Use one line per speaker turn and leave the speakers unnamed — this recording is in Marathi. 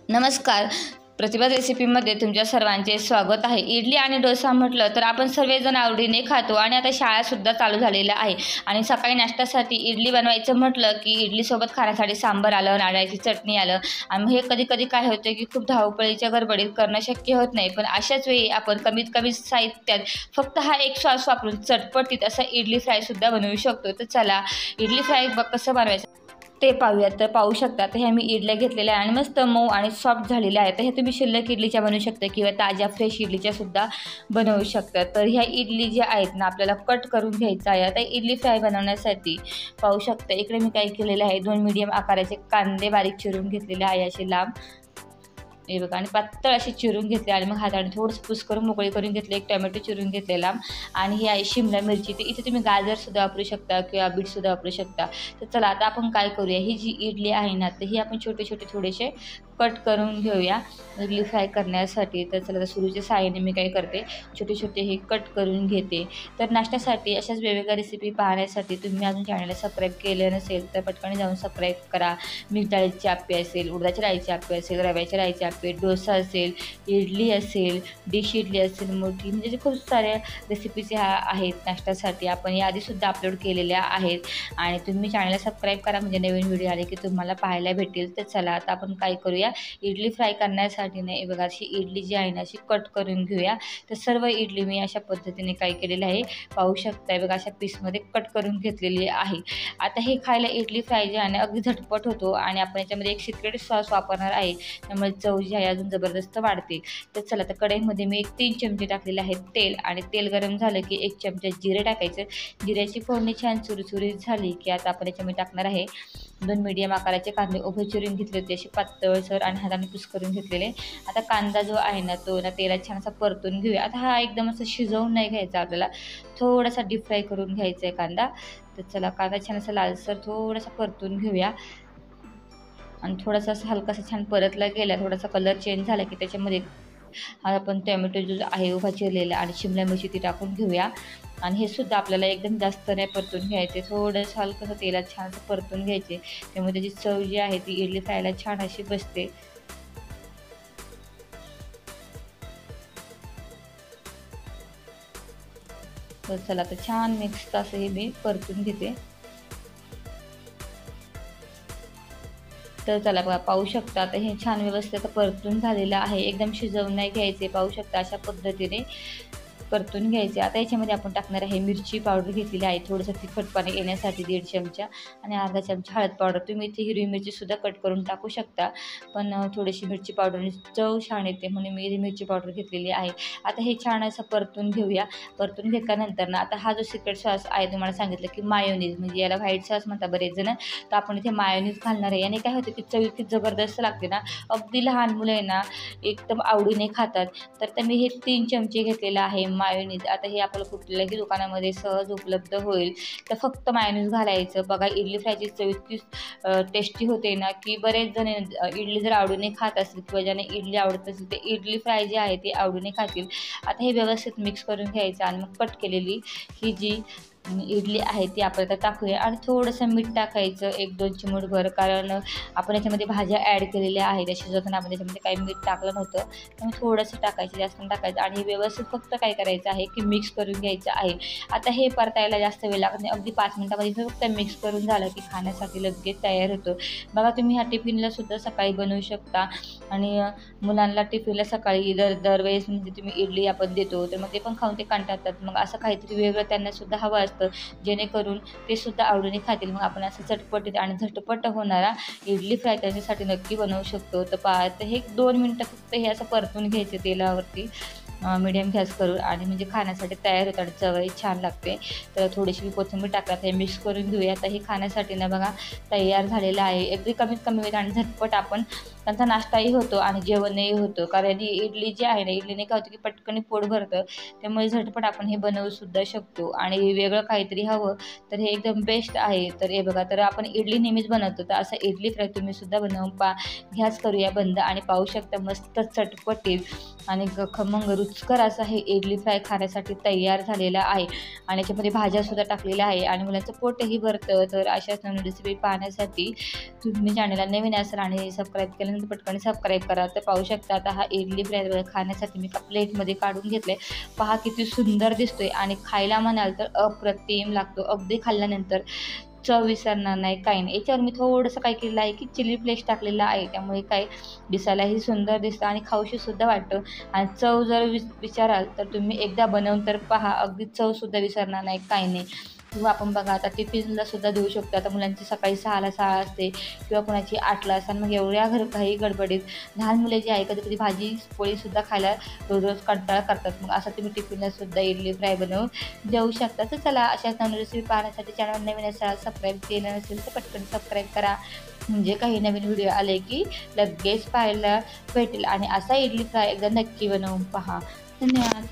नमस्कार. प्रतिभा रेसिपीमध्ये तुमच्या सर्वांचे स्वागत आहे. इडली आणि डोसा म्हटलं तर आपण सर्वजण आवडीने खातो आणि आता शाळासुद्धा चालू झालेल्या आहे आणि सकाळी नाश्त्यासाठी इडली बनवायचं म्हटलं की इडलीसोबत खाण्यासाठी सांबार आलं, नारळाची चटणी आलं आणि हे कधी काय होतं की खूप धावपळीच्या गडबडीत करणं शक्य होत नाही. पण अशाच वेळी आपण कमीत कमी साहित्यात फक्त हा एक सॉस वापरून चटपटीत असा इडली फ्रायसुद्धा बनवू शकतो. तर चला इडली फ्राय कसं बनवायचं ते पाहूयात. तर पाहू शकता तर ह्या मी इडल्या घेतलेल्या आहे आणि मस्त मऊ आणि सॉफ्ट झालेल्या आहेत. तर हे तुम्ही शिल्लक इडलीच्या बनवू शकता किंवा ताज्या फ्रेश इडलीच्या सुद्धा बनवू शकता. तर ह्या इडली ज्या आहेत ना आपल्याला कट करून घ्यायचं आहे. आता इडली फ्राय बनवण्यासाठी पाहू शकता इकडे मी काय केलेलं आहे, 2 मीडियम आकाराचे कांदे बारीक चिरून घेतलेले आहे असे लांब, हे बघा, आणि पातळ अशी चिरून घेतले आणि मग हाताने थोडंसं पुस करून मोकळी करून घेतले. एक टोमॅटो चिरून घेतलेला आणि ही आहे शिमला मिरची. तर इथे तुम्ही गाजरसुद्धा वापरू शकता किंवा बीटसुद्धा वापरू शकता. तर चला आता आपण काय करूया, ही जी इडली आहे ना तर ही आपण छोटे छोटे थोडेसे कट करून घेऊया इडली फ्राय करण्यासाठी. तर चला तर सुरूच्या साहाय्याने मी काय करते, छोटे छोटे हे कट करून घेते. तर नाश्त्यासाठी अशाच वेगवेगळ्या रेसिपी पाहण्यासाठी तुम्ही अजून चॅनलला सबस्क्राईब केलं नसेल तर पटकन जाऊन सबस्क्राईब करा. मिक्स डाळीची आप्पे असेल, उडदाच्या डाळीची आप्पे असेल, रव्याच्या डाळीचे आप्पे, डोसा असेल, इडली असेल, डिश इडली असेल मोठी, म्हणजे खूप साऱ्या रेसिपीज ह्या आहेत नाश्त्यासाठी. आपण याआधीसुद्धा अपलोड केलेल्या आहेत आणि तुम्ही चॅनलला सबस्क्राईब करा म्हणजे नवीन व्हिडिओ आले की तुम्हाला पाहायला भेटेल. तर चला आता आपण काय करूया, इडली फ्राय करण्यासाठी नाही बघा अशी इडली जी आहे ना अशी कट करून घेऊया. तर सर्व इडली मी अशा पद्धतीने काय केलेलं आहे पाहू शकताय बघा, अशा पीसमध्ये कट करून घेतलेली आहे. आता हे खायला इडली फ्राय जे आहे ना अगदी झटपट होतो आणि आपण याच्यामध्ये एक सिक्रेट सॉस वापरणार आहे, त्यामुळे चव जी आहे अजून जबरदस्त वाढते. तर चला तर कढईमध्ये मी 3 चमचे टाकलेले आहेत तेल, आणि तेल गरम झालं की 1 चमचा जिरे टाकायचं. जिऱ्याची फोडणी छान चुरचुरीत झाली की आता आपण याच्यामध्ये टाकणार आहे 2 मीडियम आकाराचे कांदे उभे चिरून घेतले होते असे पातळसर आणि हाताने कुस करून घेतलेले. आता कांदा जो आहे ना तो ना तेलात छान असा परतून घेऊया. आता हा एकदम असं शिजवून नाही घ्यायचा, आपल्याला थोडासा डीप फ्राय करून घ्यायचा आहे कांदा. तर चला कांदा छान असा लालसर थोडासा परतून घेऊया आणि थोडासा असं हलकासा छान परतला गेला, थोडासा कलर चेंज झाला की त्याच्यामध्ये हा आपण टोमॅटो जो आहे उभा चिरलेला आणि शिमला मिरची ती टाकून घेऊया. आणि हे सुद्धा आपल्याला एकदम जास्त नाही परतून घ्यायचे, थोडंसं हलकंसं तेलात छान असं परतून घ्यायचे, त्यामुळे त्याची चव जी आहे ती इडली फ्रायला छान अशी बसते. तर चला तर छान मिक्स असं हे मी परतून घेते. तर चला बघा पाहू शकता आता हे छान व्यवस्थित परतून झालेलं आहे, एकदम शिजवून नाही घ्यायचे. पाहू शकता अशा पद्धतीने परतून घ्यायचे. आता याच्यामध्ये आपण टाकणार आहे मिरची पावडर घेतलेली आहे, थोडंसं तिखटपणा येण्यासाठी 1.5 चमचा आणि अर्धा चमचा हळद पावडर. तुम्ही इथे हिरवी मिरचीसुद्धा कट करून टाकू शकता, पण थोडीशी मिरची पावडरने चव छान येते म्हणून मी हिरवी मिरची पावडर घेतलेली आहे. आता हे छान असं परतून घेऊया. परतून घेतल्यानंतर ना आता हा जो सिक्रेट सॉस आहे तुम्हाला सांगितलं की मायोनीज, म्हणजे याला व्हाईट सॉस म्हणतात बरेच जण, तर आपण इथे मायोनीज घालणार आहे. याने काय होतं की चव इतकी जबरदस्त लागते ना, अगदी लहान मुलं आहे ना एकदम आवडीने खातात. तर मी हे 3 चमचे घेतलेलं आहे मायोनीज. आता हे आपल्याला कुठल्याही दुकानामध्ये सहज उपलब्ध होईल. तर फक्त मायोनीज घालायचं. बघा इडली फ्रायची चव इतकी टेस्टी होते ना की बरेच जण इडली जर आवडीने खात असतील किंवा ज्याने इडली आवडत असेल ते इडली फ्राय जी आहे ती आवडीने खातील. आता हे व्यवस्थित मिक्स करून घ्यायचं आणि मग कट केलेली ही जी इडली आहे ती आपण आता टाकूया आणि थोडंसं मीठ टाकायचं 1-2 चिमूटभर, कारण आपण याच्यामध्ये भाज्या ॲड केलेल्या आहेत. शिजवताना आपण त्याच्यामध्ये काही मीठ टाकलं नव्हतं, त्यामुळे थोडंसं टाकायचं, जास्त टाकायचं आणि हे व्यवस्थित फक्त काय करायचं आहे की मिक्स करून घ्यायचं आहे. आता हे परतायला जास्त वेळ लागत नाही, अगदी 5 मिनिटामध्ये फक्त मिक्स करून झालं की खाण्यासाठी लगेच तयार होतो. बघा तुम्ही ह्या टिफिनलासुद्धा सकाळी बनवू शकता आणि मुलांना टिफिनला सकाळी दरवेळेस म्हणजे तुम्ही इडली आपण देतो तर मग ते पण खाऊन ते कंटाळतात. मग असं काहीतरी वेगळं त्यांनासुद्धा हवं असतं जेणेकरून ते सुद्धा आवडीने खातील. मग आपण असं चटपटीत आणि झटपट होणारा इडली फ्राय करण्यासाठी नक्की बनवू शकतो. तर हे 2 मिनटं फक्त हे असं परतून घ्यायचे तेलावरती मीडियम गॅस करून आणि म्हणजे खाण्यासाठी तयार होतात, चवही छान लागते. तर थोडीशी कोथिंबीर टाकतात, हे मिक्स करून घेऊया. आता हे खाण्यासाठी ना बघा तयार झालेलं आहे. अगदी कमीत कमी वेळेत आणि झटपट आपण त्यांचा नाश्ताही होतो आणि जेवणही होतं, कारण ही इडली जी आहे ना इडलीने काय होतं की पटकन पोट भरतं, त्यामुळे झटपट आपण हे बनवूसुद्धा शकतो. आणि वेगळं काहीतरी हवं तर हे एकदम बेस्ट आहे. तर हे बघा, तर आपण इडली नेहमीच बनवतो, तर असं इडली फ्राय तुम्हीसुद्धा बनवून गॅस करूया बंद आणि पाहू शकता मस्त चटपटीत आणि खमंग रुचकर असा हे इडली फ्राय खाण्यासाठी तयार झालेला आहे. आणि याच्यामध्ये भाज्यासुद्धा टाकलेल्या आहे आणि मुलांचं पोटही भरतं. तर अशाच नवीन रेसिपी पाहण्यासाठी तुम्ही चॅनलला नवीन असाल आणि सबस्क्राईब केलं नसेल तर पटकन सबस्क्राईब करा. तर पाहू शकता आता हा इडली फ्राय खाण्यासाठी मी एका प्लेटमध्ये काढून घेतले. पहा किती सुंदर दिसतोय आणि खायला म्हणाल तर अप्रतिम लागतो. अगदी खाल्ल्यानंतर चव विसरणार नाही, काही नाही. याच्यावर मी थोडंसं काय केलेलं आहे की चिली फ्लेक्स टाकलेला आहे, त्यामुळे काय दिसायलाही सुंदर दिसतं आणि खाऊशीसुद्धा वाटतं. आणि चव जर विचाराल तर तुम्ही एकदा बनवून तर पहा, अगदी चवसुद्धा विसरणार नाही, काही नाही. किंवा आपण बघा आता टिफिनला सुद्धा देऊ शकतो. आता मुलांची सकाळी 6ला शाळा असते किंवा कोणाची 8ला असते. मग एवढ्या घाई गडबडीत लहान मुले जी आहे कधी-कधी भाजी पोळीसुद्धा खायला रोज-रोज कंटाळा करतात. मग असं तुम्ही टिफिनला सुद्धा इडली फ्राय बनवून देऊ शकता. तर चला अशाच नवीन रेसिपी पाहण्यासाठी चॅनल नवीन असाल, सबस्क्राईब केलं नसेल तर पटकन सबस्क्राईब करा. म्हणजे काही नवीन व्हिडिओ आले की लगेच पाहायला भेटेल. आणि असा इडली फ्राय एकदा नक्की बनवून पहा. धन्यवाद.